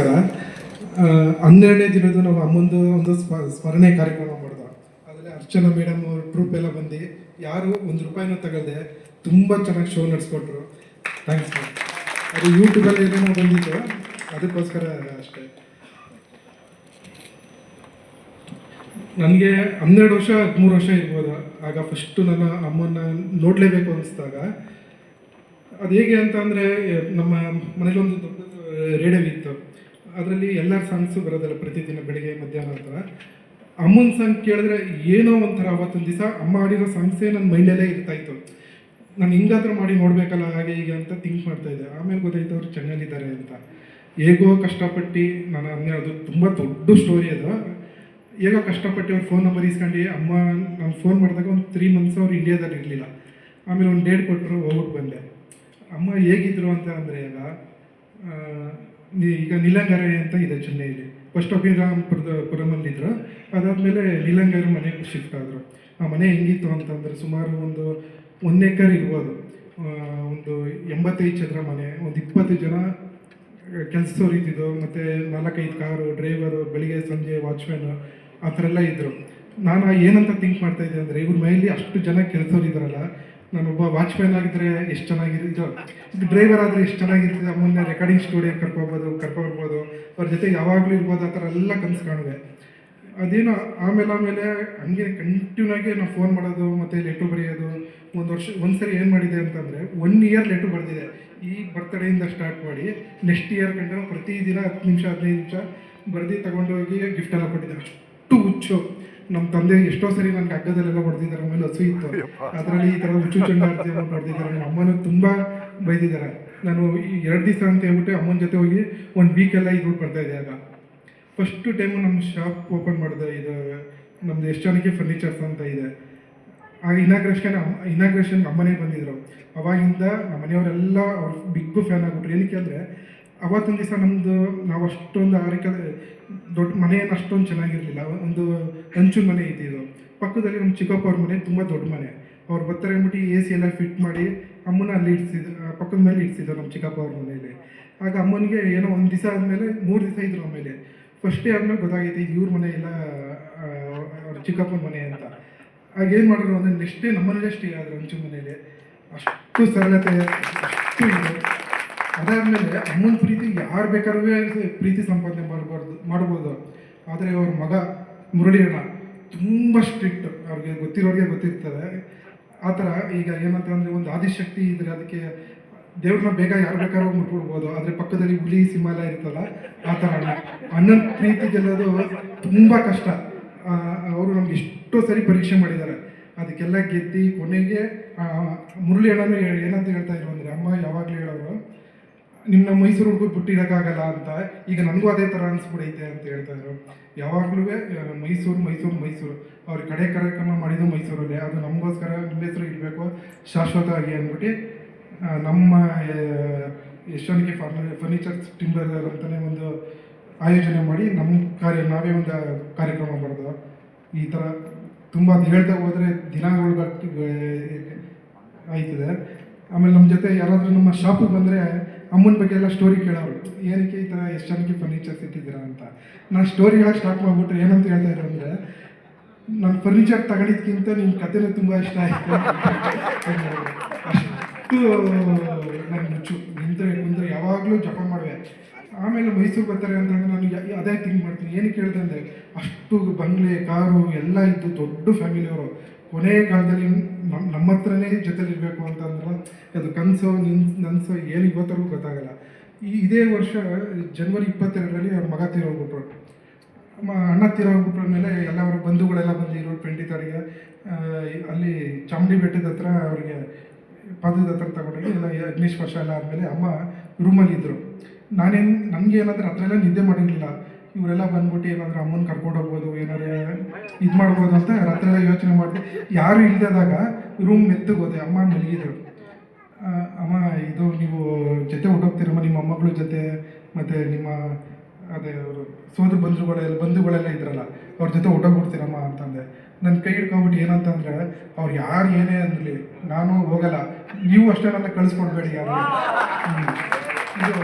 ನಮಸ್ಕಾರ. 12ನೇ ದಿನದ್ದು ನಾವು ಅಮ್ಮಂದು ಒಂದು ಸ್ಮರಣೆ ಕಾರ್ಯಕ್ರಮ ಮಾಡಿದ. ಅದರಲ್ಲಿ ಅರ್ಚನಾ ಮೇಡಮ್ ಅವ್ರ ಟ್ರೂಪ್ ಎಲ್ಲ ಬಂದು ಯಾರು ₹1 ತಗೊಳ್ದೆ ತುಂಬ ಚೆನ್ನಾಗಿ ಶೋ ನಡೆಸ್ಕೊಟ್ರು. ಥ್ಯಾಂಕ್ಸ್. ಅದು ಯೂಟ್ಯೂಬಲ್ಲಿ ಏನೋ ಬಂದಿತ್ತು, ಅದಕ್ಕೋಸ್ಕರ ಅಷ್ಟೇ. ನನಗೆ 12 ವರ್ಷ 13 ವರ್ಷ ಇರ್ಬೋದು. ಆಗ ಫಸ್ಟು ನನ್ನ ಅಮ್ಮನ್ನ ನೋಡಲೇಬೇಕು ಅನಿಸ್ದಾಗ ಅದು ಹೇಗೆ ಅಂತ ಅಂದರೆ, ನಮ್ಮ ಮನೇಲಿ ಒಂದು ದೊಡ್ಡ ರೇಡಿಯೋ ಇತ್ತು. ಅದರಲ್ಲಿ ಎಲ್ಲರ ಸಾಂಗ್ಸು ಬರೋದಲ್ಲ ಪ್ರತಿದಿನ ಬೆಳಿಗ್ಗೆ ಮಧ್ಯಾಹ್ನ ಅಂತ. ಅಮ್ಮನ ಸಾಂಗ್ ಕೇಳಿದ್ರೆ ಏನೋ ಒಂಥರ ಅವತ್ತೊಂದು ದಿವಸ ಅಮ್ಮ ಆಡಿರೋ ಸಾಂಗ್ಸೇ ನನ್ನ ಮೈಂಡಲ್ಲೇ ಇರ್ತಾಯಿತ್ತು. ನಾನು ಹಿಂಗಾದ್ರೂ ಮಾಡಿ ನೋಡಬೇಕಲ್ಲ ಹಾಗೆ ಹೀಗೆ ಅಂತ ಥಿಂಕ್ ಮಾಡ್ತಾಯಿದ್ದೆ. ಆಮೇಲೆ ಗೊತ್ತಾಯ್ತು ಅವ್ರು ಚೆನ್ನಾಗಿದ್ದಾರೆ ಅಂತ. ಹೇಗೋ ಕಷ್ಟಪಟ್ಟು ಅದು ತುಂಬ ದೊಡ್ಡ ಸ್ಟೋರಿ ಅದು. ಹೇಗೋ ಕಷ್ಟಪಟ್ಟು ಅವ್ರ ಫೋನ್ ನಂಬರ್ ಇಸ್ಕೊಂಡು ಅಮ್ಮ ನಾನು ಫೋನ್ ಮಾಡಿದಾಗ ಒಂದು 3 ಮಂತ್ಸ್ ಅವ್ರು ಇಂಡಿಯಾದಲ್ಲಿ ಇರಲಿಲ್ಲ. ಆಮೇಲೆ ಒಂದು ಡೇಟ್ ಕೊಟ್ಟರು, ಹೋಗ್ಬಿಟ್ಟು ಬಂದೆ. ಅಮ್ಮ ಹೇಗಿದ್ರು ಅಂತ ಅಂದರೆ, ಈಗ ನೀಲಂಗರೆ ಅಂತ ಇದೆ ಚೆನ್ನೈಲಿ. ಫಸ್ಟ್ ಪುರಮಲ್ಲಿದ್ದರು. ಅದಾದಮೇಲೆ ನೀಲಂಗರ ಮನೆಗೆ ಶಿಫ್ಟ್ ಆದರು. ಆ ಮನೆ ಹೆಂಗಿತ್ತು ಅಂತಂದರೆ, ಸುಮಾರು ಒಂದು 1 ಎಕರೆ ಇರ್ಬೋದು. ಒಂದು 85 ಚದರ ಮನೆ, ಒಂದು 20 ಜನ ಕೆಲಸದವ್ರು ಇದ್ದಿದ್ದು, ಮತ್ತು 4-5 ಕಾರು, ಡ್ರೈವರು, ಬೆಳಿಗ್ಗೆ ಸಂಜೆ ವಾಚ್ಮ್ಯಾನು, ಆ ಥರ ಎಲ್ಲ ಇದ್ದರು. ನಾನು ಏನಂತ ಥಿಂಕ್ ಮಾಡ್ತಾಯಿದ್ದೆ ಅಂದರೆ, ಇವ್ರ ಮೈಲಿ ಅಷ್ಟು ಜನ ಕೆಲಸದವ್ರು ಇದ್ದಾರಲ್ಲ, ನಾನೊಬ್ಬ ವಾಚ್ಮ್ಯಾನ್ ಆಗಿದ್ದರೆ ಎಷ್ಟು ಚೆನ್ನಾಗಿರೋ, ಡ್ರೈವರ್ ಆದರೆ ಎಷ್ಟು ಚೆನ್ನಾಗಿರ್ತದೆ, ಅಮ್ಮನ್ನ ರೆಕಾರ್ಡಿಂಗ್ ಸ್ಟುಡಿಯೋ ಕರ್ಕೊಬರ್ಬೋದು, ಅವ್ರ ಜೊತೆ ಯಾವಾಗಲೂ ಇರ್ಬೋದು, ಆ ಥರ ಎಲ್ಲ ಕನಸು ಕಾಣಿದೆ. ಅದೇನೋ ಆಮೇಲೆ ಹಂಗೆ ಕಂಟಿನ್ಯೂ ಆಗಿ ನಾವು ಫೋನ್ ಮಾಡೋದು ಮತ್ತು ಲೆಟ್ರು ಬರೆಯೋದು. ಒಂದು ಸರಿ ಏನು ಮಾಡಿದೆ ಅಂತಂದರೆ, 1 ಇಯರ್ ಲೆಟ್ರು ಬರೆದಿದೆ. ಈ ಬರ್ತ್ಡೇಯಿಂದ ಸ್ಟಾರ್ಟ್ ಮಾಡಿ ನೆಕ್ಸ್ಟ್ ಇಯರ್ ಕಂಡು ಪ್ರತಿದಿನ 10 ನಿಮಿಷ 15 ನಿಮಿಷ ಬರೆದು ತಗೊಂಡೋಗಿ ಗಿಫ್ಟೆಲ್ಲ ಕೊಟ್ಟಿದ್ದಾರೆ. ಅಷ್ಟು ಹುಚ್ಚು. ನಮ್ಮ ತಂದೆ ಎಷ್ಟೋ ಸರಿ ನನಗೆ ಹಗ್ಗದಲ್ಲೆಲ್ಲ ಹೊಡೆದಿದ್ದಾರೆ. ಆಮೇಲೆ ಹಸು ಇತ್ತು, ಅದರಲ್ಲಿ ಈ ಥರ ಹುಚ್ಚು ಚಂಡಾಡ್ತಿ ಹೊಡೆದಿದ್ದಾರೆ. ನಮ್ಮ ಅಮ್ಮನೂ ತುಂಬ ಬೈದಿದ್ದಾರೆ. ನಾನು ಈ 2 ದಿವಸ ಅಂತ ಹೇಳ್ಬಿಟ್ಟು ಅಮ್ಮನ ಜೊತೆ ಹೋಗಿ 1 ವೀಕೆಲ್ಲ ಇದ್ಬಿಟ್ಟು ಬರ್ತಾಯಿದ್ದೆ. ಆಗ ಫಸ್ಟು ಟೈಮು ನಮ್ಮ ಶಾಪ್ ಓಪನ್ ಮಾಡಿದೆ. ಇದು ನಮ್ಮದು ಎಷ್ಟು ಜನಕ್ಕೆ ಫರ್ನಿಚರ್ಸ್ ಅಂತ ಇದೆ. ಆಗ ಇನಾಗ್ರೇಷನ್ಗೆ ಅಮ್ಮನೇ ಬಂದಿದ್ದರು. ಅವಾಗಿಂದ ನಮ್ಮ ಮನೆಯವರೆಲ್ಲ ಅವ್ರ ಬಿಗ್ ಫ್ಯಾನ್ ಆಗಿಬಿಟ್ರು. ಏನಕ್ಕೆ ಅಂದರೆ, ಅವತ್ತೊಂದು ದಿವಸ ನಾವು ಅಷ್ಟೊಂದು ದೊಡ್ಡ ಮನೆಯನ್ನು ಅಷ್ಟೊಂದು ಚೆನ್ನಾಗಿರಲಿಲ್ಲ. ಒಂದು ಹಂಚಿನ ಮನೆ ಇದ್ದಿದ್ದು. ಪಕ್ಕದಲ್ಲಿ ನಮ್ಮ ಚಿಕ್ಕಪ್ಪ ಅವ್ರ ಮನೆ ತುಂಬ ದೊಡ್ಡ ಮನೆ. ಅವ್ರು ಬರ್ತಾರೆ ಅಂದ್ಬಿಟ್ಟು AC ಎಲ್ಲ ಫಿಟ್ ಮಾಡಿ ಅಮ್ಮನ ಅಲ್ಲಿ ಪಕ್ಕದ ಮೇಲೆ ಇಡ್ಸಿದ್ರು ನಮ್ಮ ಚಿಕ್ಕಪ್ಪ ಅವ್ರ ಮನೆಯಲ್ಲಿ. ಆಗ ಅಮ್ಮನಿಗೆ ಏನೋ 1 ದಿವಸ ಆದಮೇಲೆ 3 ದಿವಸ ಇದ್ರು ಆಮೇಲೆ. ಫಸ್ಟ್ ಡೇ ಆದಮೇಲೆ ಗೊತ್ತಾಗೈತೆ ಇದು ಇವ್ರ ಮನೆ ಇಲ್ಲ, ಅವ್ರ ಚಿಕ್ಕಪ್ಪನ ಮನೆ ಅಂತ. ಆಗೇನು ಮಾಡಿದ್ರು ಅಂದರೆ, ನೆಕ್ಸ್ಟ್ ಡೇ ನಮ್ಮನೇಲೆ ಸ್ಟೇ ಆದರು ಹಂಚಿನ ಮನೇಲಿ. ಅಷ್ಟು ಸರಳತೆ, ಅಷ್ಟು ಇದು. ಅದಾದಮೇಲೆ ಅಮ್ಮನ ಪ್ರೀತಿ ಯಾರು ಬೇಕಾದ್ರೂ ಪ್ರೀತಿ ಸಂಪಾದನೆ ಮಾಡ್ಬೋದು. ಆದರೆ ಅವ್ರ ಮಗ ಮುರಳಿಯಣ್ಣ ತುಂಬ ಸ್ಟ್ರಿಕ್ಟ್. ಅವ್ರಿಗೆ ಗೊತ್ತಿರ್ತದೆ ಆ ಥರ. ಈಗ ಏನಂತ ಅಂದರೆ, ಒಂದು ಆದಿಶಕ್ತಿ ಇದ್ದರೆ ಅದಕ್ಕೆ ದೇವ್ರನ್ನ ಬೇಗ ಯಾರು ಬೇಕಾದ್ರೂ ಮುಟ್ಬಿಡ್ಬೋದು. ಆದರೆ ಪಕ್ಕದಲ್ಲಿ ಹುಲಿ ಸಿಂಹ ಎಲ್ಲ ಇರ್ತಲ್ಲ, ಆ ಥರ ಅಣ್ಣನ ಪ್ರೀತಿ ಗೆಲ್ಲೋದು ತುಂಬ ಕಷ್ಟ. ಅವರು ನಮ್ಗೆ ಎಷ್ಟೋ ಸರಿ ಪರೀಕ್ಷೆ ಮಾಡಿದ್ದಾರೆ. ಅದಕ್ಕೆಲ್ಲ ಗೆದ್ದು ಕೊನೆಗೆ ಮುರಳಿ ಅಣ್ಣನೂ ಏನಂತ ಹೇಳ್ತಾ ಇದ್ರು ಅಂದರೆ, ಅಮ್ಮ ಯಾವಾಗಲೂ ಹೇಳೋರು, ನಿಮ್ಮ ಮೈಸೂರು ಹುಡುಗರು ಬಿಟ್ಟಿರೋಕ್ಕಾಗಲ್ಲ ಅಂತ. ಈಗ ನನಗೂ ಅದೇ ಥರ ಅನಿಸ್ಬಿಡೈತೆ ಅಂತ ಹೇಳ್ತಾಯಿದ್ರು. ಯಾವಾಗಲೂ ಮೈಸೂರು ಅವ್ರ ಕಡೆ ಕಾರ್ಯಕ್ರಮ ಮಾಡಿದ್ದು ಮೈಸೂರಲ್ಲಿ. ಅದು ನಮಗೋಸ್ಕರ ನಿಮ್ಮ ಹೆಸರು ಇಡಬೇಕು ಶಾಶ್ವತವಾಗಿ ಅಂದ್ಬಿಟ್ಟು ನಮ್ಮ ಯಶೋನಿಕೆ ಫರ್ನಿಚರ್ಸ್ ಟಿಂಬರ್ ಅಂತಲೇ ಒಂದು ಆಯೋಜನೆ ಮಾಡಿ ನಾವೇ ಒಂದು ಕಾರ್ಯಕ್ರಮ ಮಾಡೋದು. ಈ ಥರ ತುಂಬ ಅದು ಹೇಳ್ತಾ ಹೋದರೆ ದಿನಗಳು ಆಯ್ತದೆ. ಆಮೇಲೆ ನಮ್ಮ ಜೊತೆ ಯಾರಾದರೂ ನಮ್ಮ ಶಾಪಿಗೆ ಬಂದರೆ ಅಮ್ಮನ ಬಗ್ಗೆ ಎಲ್ಲ ಸ್ಟೋರಿ ಕೇಳೋರು, ಏನಕ್ಕೆ ಈ ಥರ ಎಷ್ಟು ಜನಕ್ಕೆ ಫರ್ನಿಚರ್ಸ್ ಇಟ್ಟಿದ್ದೀರಾ ಅಂತ. ನಾನು ಸ್ಟೋರಿ ಹೇಳೋಕ್ಕೆ ಸ್ಟಾರ್ಟ್ ಮಾಡಿಬಿಟ್ರೆ ಏನಂತ ಹೇಳ್ತಾಯಿದ್ರು ಅಂದರೆ, ನಾನು ಫರ್ನಿಚರ್ ತಗೊಂಡಿದ್ದಕ್ಕಿಂತ ನಿಮ್ಮ ಕಥೆನೇ ತುಂಬ ಇಷ್ಟ ಆಯಿತು. ಅಷ್ಟು ನಾನು ಮುಚ್ಚು ಕುಂದ್ರೆ ಯಾವಾಗಲೂ ಜಪ ಮಾಡುವೆ. ಆಮೇಲೆ ಮೈಸೂರು ಬರ್ತಾರೆ ಅಂತಂದರೆ ನಾನು ಅದೇ ಥಿಂಕ್ ಮಾಡ್ತೀನಿ. ಏನಕ್ಕೆ ಹೇಳ್ದೆ ಅಂದರೆ, ಅಷ್ಟು ಬಂಗ್ಲೆ ಕಾರು ಎಲ್ಲ ಇದ್ದು ದೊಡ್ಡ ಫ್ಯಾಮಿಲಿಯವರು. ಕೊನೆಯ ಕಾಲದಲ್ಲಿ ನಮ್ಮ ಹತ್ರನೇ ಜೊತೆಲಿರಬೇಕು ಅಂತಂದ್ರೆ ಅದು ಕನಸು ನನಸು ಏನು ಇವತ್ತರೆಗೂ ಗೊತ್ತಾಗಲ್ಲ. ಇದೇ ವರ್ಷ ಜನವರಿ 22ರಲ್ಲಿ ಅವ್ರ ಮಗ ತೀರೋಗ್ಬಿಟ್ರು. ಅಣ್ಣ ತೀರೋಗ್ಬಿಟ್ರ ಮೇಲೆ ಎಲ್ಲ ಅವ್ರ ಬಂಧುಗಳೆಲ್ಲ ಬಂದಿರೋ 23ಗೆ ಅಲ್ಲಿ ಚಾಮುಂಡಿ ಬೆಟ್ಟದ ಹತ್ರ ಅವರಿಗೆ ಪಾದದ ಹತ್ರ ತಗೊಂಡೋಗಿ ಎಲ್ಲ ಅಗ್ನಿಸ್ಪರ್ಶ ಎಲ್ಲ ಆದಮೇಲೆ ಅಮ್ಮ ರೂಮಲ್ಲಿದ್ದರು. ನನಗೆ ಏನಾದರೂ ಹತ್ರ ಎಲ್ಲ ನಿದ್ದೆ ಮಾಡಿರಲಿಲ್ಲ. ಇವರೆಲ್ಲ ಬಂದ್ಬಿಟ್ಟು ಏನಾದರೂ ಅಮ್ಮನ ಕರ್ಕೊಂಡು ಹೋಗ್ಬೋದು, ಏನಾದ್ರು ಇದು ಮಾಡ್ಬೋದು ಅಂತ ರಾತ್ರಿ ಎಲ್ಲ ಯೋಚನೆ ಮಾಡಿದೆ. ಯಾರು ಇಲ್ಲದಾಗ ರೂಮ್ ಮೆತ್ತಗೆ ಹೋದೆ. ಅಮ್ಮ ಮಲಗಿದ್ರು. ಅಮ್ಮ ಇದು ನೀವು ಜೊತೆ ಹೊಟ್ಟೋಗ್ತೀರಮ್ಮ ನಿಮ್ಮ ಮೊಮ್ಮಗಳ ಜೊತೆ, ಮತ್ತು ನಿಮ್ಮ ಅದೇ ಅವರು ಸೋದರ ಬಂಧುಗಳೆಲ್ಲ ಇದ್ರಲ್ಲ ಅವ್ರ ಜೊತೆ ಹೊಟ್ಟೋಗ್ಬಿಡ್ತೀರಮ್ಮ ಅಂತಂದೆ. ನನ್ನ ಕೈ ಹಿಡ್ಕೊಂಬಿಟ್ಟು ಏನಂತ ಅಂದರೆ, ಅವ್ರು ಯಾರು ಏನೇ ಅಂದಲಿ ನಾನು ಹೋಗಲ್ಲ, ನೀವು ಅಷ್ಟೇ ನನ್ನ ಕಳಿಸ್ಕೊಡ್ಬೇಡಿ. ಇದು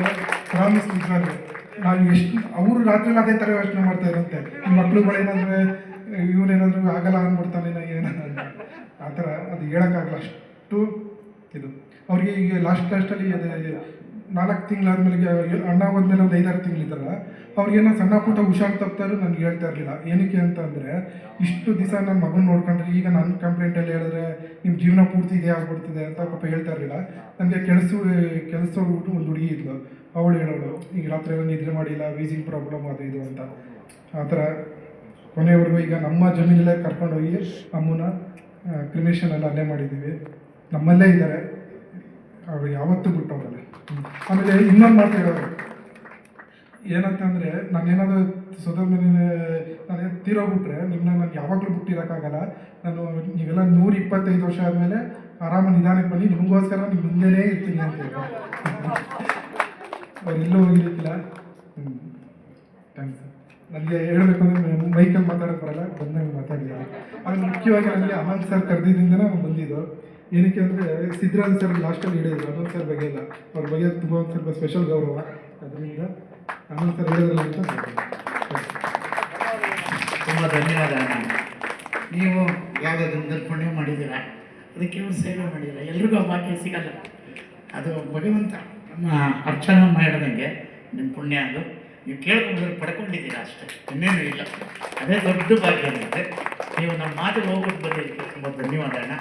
ಪ್ರಾಮಿಸ್ ನಿಜವಾಗ್ಲೂ. ನಾವು ಎಷ್ಟು ಅವರು ರಾತ್ರಿ ಅದೇ ಥರ ಯೋಚನೆ ಮಾಡ್ತಾ ಇರಂತೆ ಈ ಮಕ್ಳುಗಳೇನಾದ್ರೆ ಇವನೇನಾದ್ರು ಆಗಲ್ಲ ಅಂದ್ಬಿಡ್ತಾನೆ ಏನಾದ್ರು ಆ ಥರ ಅದು ಹೇಳೋಕ್ಕಾಗಲ್ಲ ಅಷ್ಟು ಇದು ಅವ್ರಿಗೆ ಈಗ ಲಾಸ್ಟಲ್ಲಿ ಅದೇ 4 ತಿಂಗಳಾದ್ಮೇಲೆ ಅಣ್ಣ ಹೋದ್ಮೇಲೆ ಒಂದು 5-6 ತಿಂಗಳಿದ್ದಾರಲ್ಲ ಅವ್ರಿಗೇನೋ ಸಣ್ಣ ಪುಟ್ಟ ಹುಷಾರು ತಪ್ಪಾರು ನನಗೆ ಹೇಳ್ತಾ ಇರಲಿಲ್ಲ. ಏನಕ್ಕೆ ಅಂತ ಅಂದರೆ ಇಷ್ಟು ದಿವಸ ನನ್ನ ಮಗನ ನೋಡ್ಕೊಂಡ್ರೆ ಈಗ ನನ್ನ ಕಂಪ್ಲೇಂಟಲ್ಲಿ ಹೇಳಿದ್ರೆ ನಿಮ್ಮ ಜೀವನ ಪೂರ್ತಿ ಇದೇ ಆಗ್ಬಿಡ್ತಿದೆ ಅಂತ ಪಾಪ ಹೇಳ್ತಾ ಇರಲಿಲ್ಲ. ನನಗೆ ಕೆಲಸ ಒಂದು ಹುಡುಗಿ ಇದ್ಲು, ಅವಳು ಹೇಳೋಳು ಈಗ ರಾತ್ರಿ ಎಲ್ಲ ನಿದ್ರೆ ಮಾಡಿಲ್ಲ, ವೀಸಿಂಗ್ ಪ್ರಾಬ್ಲಮ್ ಅದು ಇದು ಅಂತ. ಆ ಥರ ಕೊನೆಯವರೆಗೂ ಈಗ ನಮ್ಮ ಜಮೀನಲ್ಲೇ ಕರ್ಕೊಂಡೋಗಿ ಅಮ್ಮನ ಕ್ರಿಮೇಷನ್ ಎಲ್ಲ ಅಲ್ಲೇ ಮಾಡಿದ್ದೀವಿ. ನಮ್ಮಲ್ಲೇ ಇದ್ದಾರೆ, ಅವರು ಯಾವತ್ತೂ ಬಿಟ್ಟೋಗಲ್ಲ. ಆಮೇಲೆ ಇನ್ನೊಂದು ಮಾತು ಹೇಳೋರು ಏನಂತಂದರೆ ನಾನೇನಾದರೂ ಸೋದರನೇ ನಾನೇ ತೀರೋಗ್ಬಿಟ್ರೆ ನಿಮ್ಮನ್ನ ನಾನು ಯಾವಾಗಲೂ ಬಿಟ್ಟಿರೋಕ್ಕಾಗಲ್ಲ. ನಾನು ನೀವೆಲ್ಲ 125 ವರ್ಷ ಆದಮೇಲೆ ಆರಾಮ ನಿಧಾನಕ್ಕೆ ಬನ್ನಿ, ನಿಮಗೋಸ್ಕರ ನಿಮ್ಮ ಮುಂದೆನೇ ಇರ್ತೀನಿ ಅಂತ ಹೇಳಿ ಅವ್ರು ಎಲ್ಲೂ ಹೋಗಿರ್ತಿಲ್ಲ. ಥ್ಯಾಂಕ್ಸ್. ನನಗೆ ಹೇಳಬೇಕು ಅಂದರೆ ಮೈಕಲ್ಲಿ ಮಾತಾಡೋಕ್ಕೆ ಬರಲ್ಲ, ಬಂದಾಗ ಮಾತಾಡಿದ್ದಾರೆ. ಆಮೇಲೆ ಮುಖ್ಯವಾಗಿ ನನಗೆ ಅನಂತ್ ಸರ್ ಕರೆದಿದ್ದರಿಂದ ನಾನು ಬಂದಿದ್ದು. ಏನಕ್ಕೆ ಅಂದರೆ ಸಿದ್ದರಾಜ್ ಸರ್ ಲಾಸ್ಟಲ್ಲಿ ಹೇಳಿದ್ರು ಅನಂತ್ ಸರ್ ಬಗ್ಗೆ ಎಲ್ಲ, ಅವ್ರ ಬಗ್ಗೆ ತುಂಬ ಒಂದು ಸ್ವಲ್ಪ ಸ್ಪೆಷಲ್ ಗೌರವ. ಅದರಿಂದ ಅನಂತ್ ಸರ್ ಹೇಳಿದ್ರಲ್ಲ ಅಂತ ತುಂಬ ಧನ್ಯವಾದ. ನೀವು ಯಾವುದಾದ್ರೂ ಪುಣ್ಯ ಮಾಡಿದ್ದೀರಾ, ಅದಕ್ಕೆ ಇವರು ಸೇವೆ ಮಾಡಿದ್ದೀರಾ. ಎಲ್ರಿಗೂ ಆ ಭಾಗ್ಯ ಸಿಗಲ್ಲ, ಅದು ಭಗವಂತ ನಮ್ಮ ಅರ್ಚನೆ ಮಾಡಿದಂಗೆ ನಿಮ್ಮ ಪುಣ್ಯ. ಅದು ನೀವು ಕೇಳ್ಕೊಂಡ್ರೆ ಪಡ್ಕೊಂಡಿದ್ದೀರಾ ಅಷ್ಟೇ, ಇನ್ನೇನು ಇಲ್ಲ. ಅದೇ ದೊಡ್ಡ ಭಾಗ್ಯ. ನೀವು ನಮ್ಮ ಮಾತಿಗೆ ಹೋಗ್ಬಿಟ್ಟು ಬಂದಿದ್ದಕ್ಕೆ ತುಂಬ ಧನ್ಯವಾದ ಅಣ್ಣ.